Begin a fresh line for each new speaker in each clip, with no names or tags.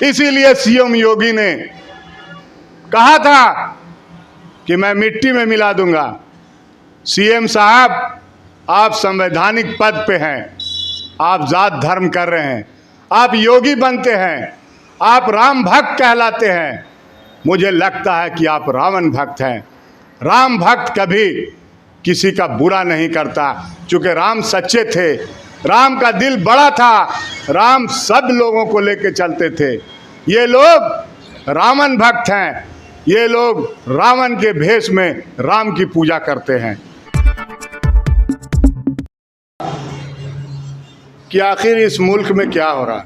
इसीलिए सीएम योगी ने कहा था कि मैं मिट्टी में मिला दूंगा। सीएम साहब, आप संवैधानिक पद पे हैं, आप जात धर्म कर रहे हैं, आप योगी बनते हैं, आप राम भक्त कहलाते हैं। मुझे लगता है कि आप रावण भक्त हैं। राम भक्त कभी किसी का बुरा नहीं करता, क्योंकि राम सच्चे थे, राम का दिल बड़ा था, राम सब लोगों को लेके चलते थे। ये लोग रावण भक्त हैं, ये लोग रावण के भेष में राम की पूजा करते हैं। कि आखिर इस मुल्क में क्या हो रहा है,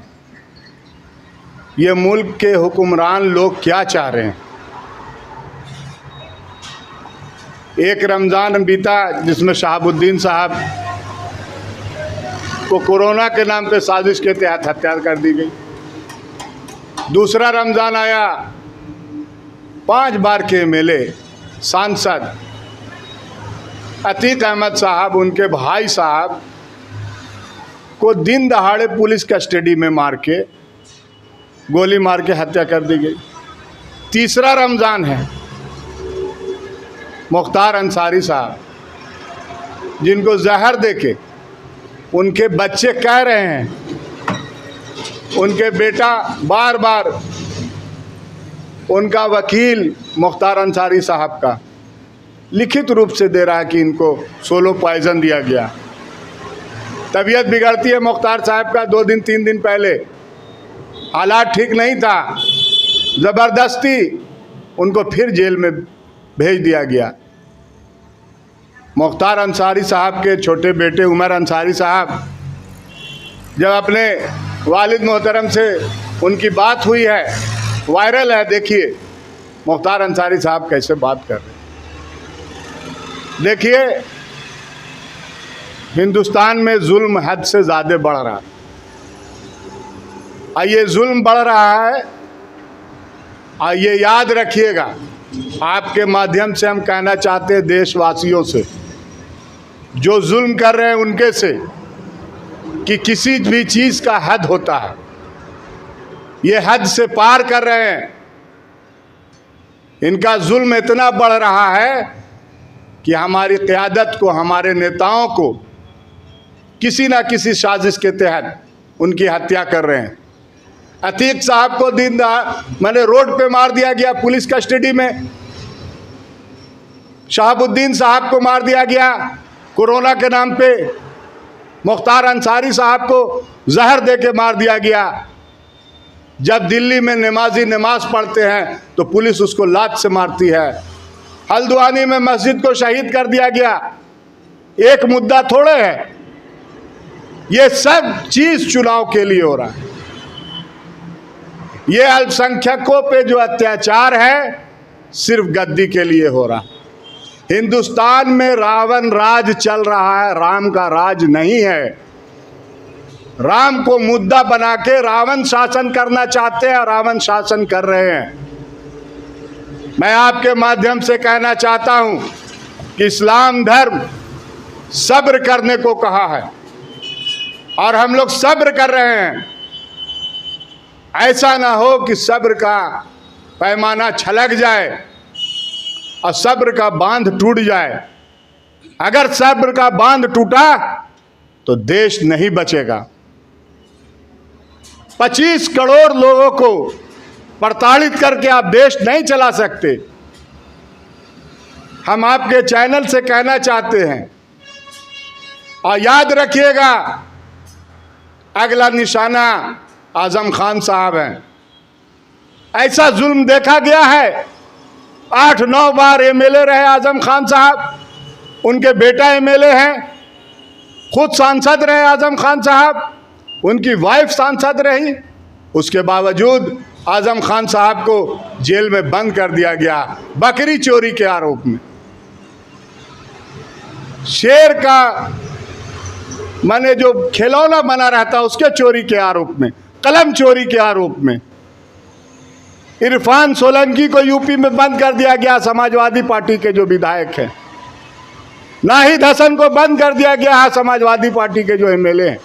ये मुल्क के हुक्मरान लोग क्या चाह रहे हैं। एक रमज़ान बीता जिसमें शहाबुद्दीन साहब को कोरोना के नाम पे साजिश के तहत हत्या कर दी गई। दूसरा रमज़ान आया, 5 बार के एमएलए सांसद अतीक अहमद साहब, उनके भाई साहब को दिन दहाड़े पुलिस कस्टडी में मार के, गोली मार के हत्या कर दी गई। तीसरा रमज़ान है, मुख्तार अंसारी साहब, जिनको जहर देके उनके बच्चे कह रहे हैं, उनके बेटा बार बार, उनका वकील मुख्तार अंसारी साहब का लिखित रूप से दे रहा है कि इनको सोलो पॉइजन दिया गया। तबीयत बिगड़ती है मुख्तार साहब का 2 दिन 3 दिन पहले, हालात ठीक नहीं था, ज़बरदस्ती उनको फिर जेल में भेज दिया गया। मुख्तार अंसारी साहब के छोटे बेटे उमर अंसारी साहब, जब अपने वालिद मोहतरम से उनकी बात हुई है, वायरल है, देखिए मुख्तार अंसारी साहब कैसे बात कर रहे हैं। देखिए, हिंदुस्तान में जुल्म हद से ज़्यादा बढ़ रहा है। ये जुल्म बढ़ रहा है, ये याद रखिएगा। आपके माध्यम से हम कहना चाहते हैं देशवासियों से, जो जुल्म कर रहे हैं उनके से, कि किसी भी चीज़ का हद होता है। ये हद से पार कर रहे हैं। इनका जुल्म इतना बढ़ रहा है कि हमारी क़यादत को, हमारे नेताओं को किसी ना किसी साजिश के तहत उनकी हत्या कर रहे हैं। अतीक साहब को मैंने रोड पे मार दिया गया पुलिस कस्टडी में। शहाबुद्दीन साहब को मार दिया गया कोरोना के नाम पे। मुख्तार अंसारी साहब को जहर दे के मार दिया गया। जब दिल्ली में नमाजी नमाज पढ़ते हैं तो पुलिस उसको लात से मारती है। हल्द्वानी में मस्जिद को शहीद कर दिया गया। एक मुद्दा थोड़े है, ये सब चीज़ चुनाव के लिए हो रहा है। ये अल्पसंख्यकों पे जो अत्याचार है सिर्फ गद्दी के लिए हो रहा है। हिंदुस्तान में रावण राज चल रहा है, राम का राज नहीं है। राम को मुद्दा बना के रावण शासन करना चाहते हैं, रावण शासन कर रहे हैं। मैं आपके माध्यम से कहना चाहता हूं कि इस्लाम धर्म सब्र करने को कहा है और हम लोग सब्र कर रहे हैं। ऐसा ना हो कि सब्र का पैमाना छलक जाए और सब्र का बांध टूट जाए। अगर सब्र का बांध टूटा तो देश नहीं बचेगा। 25 करोड़ लोगों को प्रताड़ित करके आप देश नहीं चला सकते। हम आपके चैनल से कहना चाहते हैं और याद रखिएगा, अगला निशाना आजम खान साहब हैं। ऐसा जुल्म देखा गया है। 8-9 बार एमएलए रहे आजम खान साहब, उनके बेटा एमएलए हैं, खुद सांसद रहे आजम खान साहब, उनकी वाइफ सांसद रही। उसके बावजूद आजम खान साहब को जेल में बंद कर दिया गया बकरी चोरी के आरोप में। शेर का माने जो खिलौना बना रहता उसके चोरी के आरोप में, कलम चोरी के आरोप में। इरफान सोलंकी को यूपी में बंद कर दिया गया, समाजवादी पार्टी के जो विधायक हैं। नाहिद हसन को बंद कर दिया गया है, समाजवादी पार्टी के जो एमएलए हैं।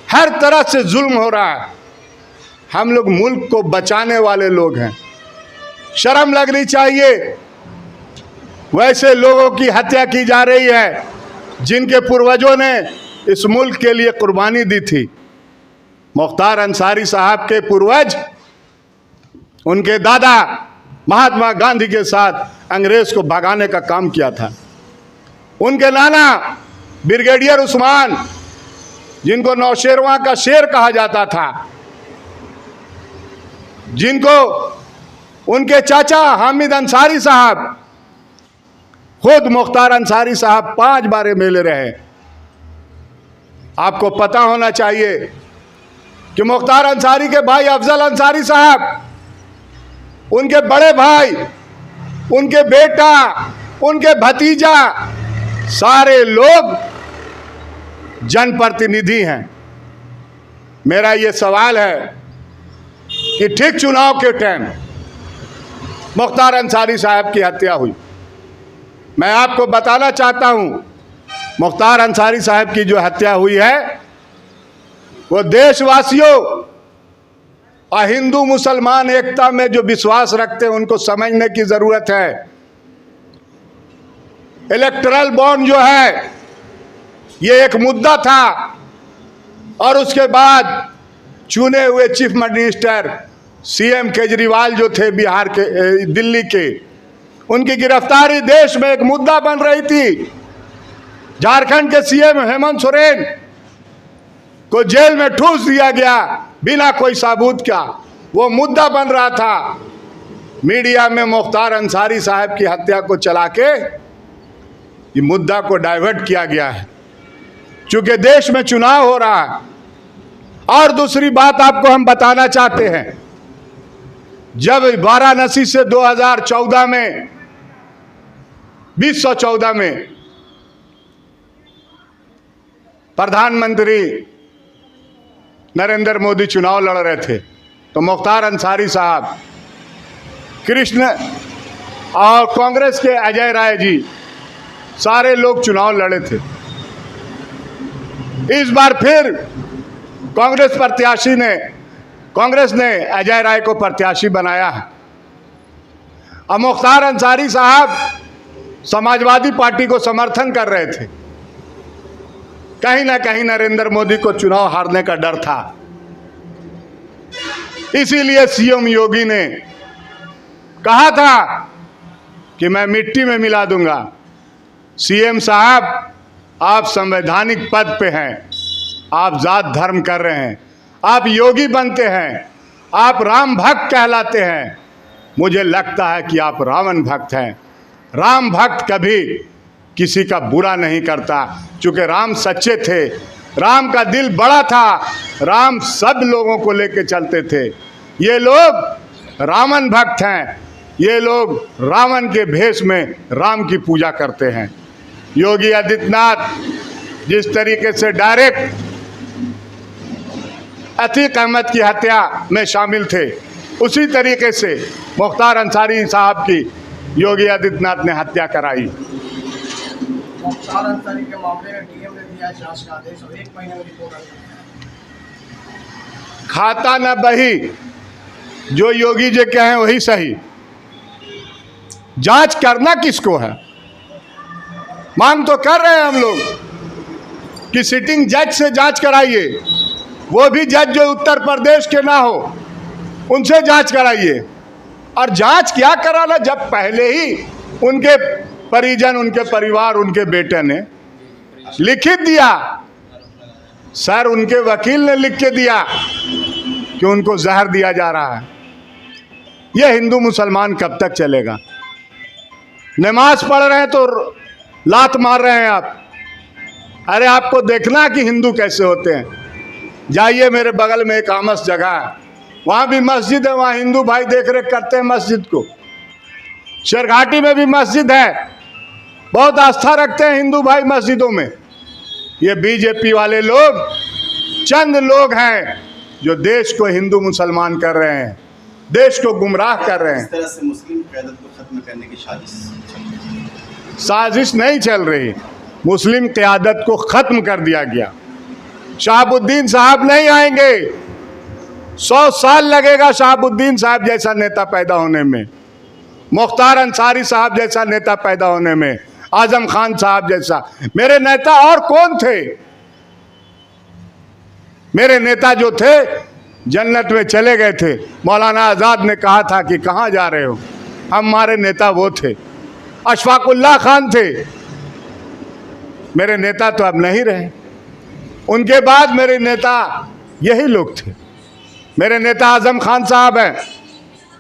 हर तरह से जुल्म हो रहा है, हम लोग मुल्क को बचाने वाले लोग हैं। शर्म लगनी चाहिए। वैसे लोगों की हत्या की जा रही है जिनके पूर्वजों ने इस मुल्क के लिए कुर्बानी दी थी। मुख्तार अंसारी साहब के पूर्वज, उनके दादा महात्मा गांधी के साथ अंग्रेज को भगाने का काम किया था। उनके नाना ब्रिगेडियर उस्मान, जिनको नौशेरवां का शेर कहा जाता था, जिनको उनके चाचा हामिद अंसारी साहब, खुद मुख्तार अंसारी साहब 5 बार MLA रहे। आपको पता होना चाहिए कि मुख्तार अंसारी के भाई अफजल अंसारी साहब, उनके बड़े भाई, उनके बेटा, उनके भतीजा, सारे लोग जनप्रतिनिधि हैं। मेरा ये सवाल है कि ठीक चुनाव के टाइम मुख्तार अंसारी साहब की हत्या हुई। मैं आपको बताना चाहता हूं, मुख्तार अंसारी साहब की जो हत्या हुई है वो देशवासियों और हिंदू मुसलमान एकता में जो विश्वास रखते हैं उनको समझने की जरूरत है। इलेक्टरल बॉन्ड जो है ये एक मुद्दा था, और उसके बाद चुने हुए चीफ मिनिस्टर CM केजरीवाल जो थे बिहार के, दिल्ली के, उनकी गिरफ्तारी देश में एक मुद्दा बन रही थी। झारखंड के CM हेमंत सोरेन को जेल में ठूस दिया गया बिना कोई सबूत का, वो मुद्दा बन रहा था। मीडिया में मुख्तार अंसारी साहब की हत्या को चला के ये मुद्दा को डाइवर्ट किया गया है, चूंकि देश में चुनाव हो रहा है। और दूसरी बात आपको हम बताना चाहते हैं, जब वाराणसी से 2014 में 2014 में प्रधानमंत्री नरेंद्र मोदी चुनाव लड़ रहे थे, तो मुख्तार अंसारी साहब, कृष्ण और कांग्रेस के अजय राय जी, सारे लोग चुनाव लड़े थे। इस बार फिर कांग्रेस ने अजय राय को प्रत्याशी बनाया है। अब मुख्तार अंसारी साहब समाजवादी पार्टी को समर्थन कर रहे थे। कहीं ना कहीं नरेंद्र मोदी को चुनाव हारने का डर था, इसीलिए CM योगी ने कहा था कि मैं मिट्टी में मिला दूंगा। CM साहब, आप संवैधानिक पद पे हैं, आप जात धर्म कर रहे हैं, आप योगी बनते हैं, आप राम भक्त कहलाते हैं। मुझे लगता है कि आप रावण भक्त हैं। राम भक्त कभी किसी का बुरा नहीं करता, चूँकि राम सच्चे थे, राम का दिल बड़ा था, राम सब लोगों को लेके चलते थे। ये लोग रावण भक्त हैं, ये लोग रावण के भेष में राम की पूजा करते हैं। योगी आदित्यनाथ जिस तरीके से डायरेक्ट अतीक अहमद की हत्या में शामिल थे, उसी तरीके से मुख्तार अंसारी साहब की योगी आदित्यनाथ ने हत्या कराई।
मुख्तार अंसारी के मामले में DM ने दिया जांच का आदेश और 1 महीने में रिपोर्ट आई।
खाता न बही, जो योगी जी कहें वही सही। जांच करना किसको है? मांग तो कर रहे हैं हम लोग कि सिटिंग जज से जांच कराइए, वो भी जज जो उत्तर प्रदेश के ना हो, उनसे जांच कराइए। और जांच क्या कराना, जब पहले ही उनके परिजन, उनके परिवार, उनके बेटे ने लिखित दिया, सर उनके वकील ने लिख के दिया कि उनको जहर दिया जा रहा है। यह हिंदू मुसलमान कब तक चलेगा? नमाज पढ़ रहे हैं तो लात मार रहे हैं आप। अरे आपको देखना कि हिंदू कैसे होते हैं। जाइए, मेरे बगल में एक आमस जगह है, वहाँ भी मस्जिद है, वहाँ हिंदू भाई देख रेख करते हैं मस्जिद को। शेरघाटी में भी मस्जिद है, बहुत आस्था रखते हैं हिंदू भाई मस्जिदों में। ये बीजेपी वाले लोग चंद लोग हैं जो देश को हिंदू मुसलमान कर रहे हैं, देश को गुमराह कर रहे हैं।
इस तरह से मुस्लिम क़यादत को खत्म करने की
साजिश नहीं चल रही, मुस्लिम क़यादत को ख़त्म कर दिया गया। शहाबुद्दीन साहब नहीं आएंगे, 100 साल लगेगा शहाबुद्दीन साहब जैसा नेता पैदा होने में, मुख्तार अंसारी साहब जैसा नेता पैदा होने में, आजम खान साहब जैसा। मेरे नेता और कौन थे? मेरे नेता जो थे जन्नत में चले गए थे। मौलाना आज़ाद ने कहा था कि कहाँ जा रहे हो? हमारे नेता वो थे। अशफाकुल्लाह खान थे, मेरे नेता तो अब नहीं रहे। उनके बाद मेरे नेता यही लोग थे। मेरे नेता आजम खान साहब हैं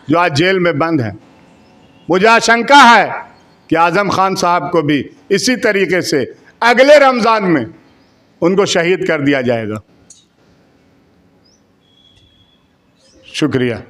जो आज जेल में बंद हैं। मुझे आशंका है कि आजम खान साहब को भी इसी तरीके से अगले रमज़ान में उनको शहीद कर दिया जाएगा। शुक्रिया।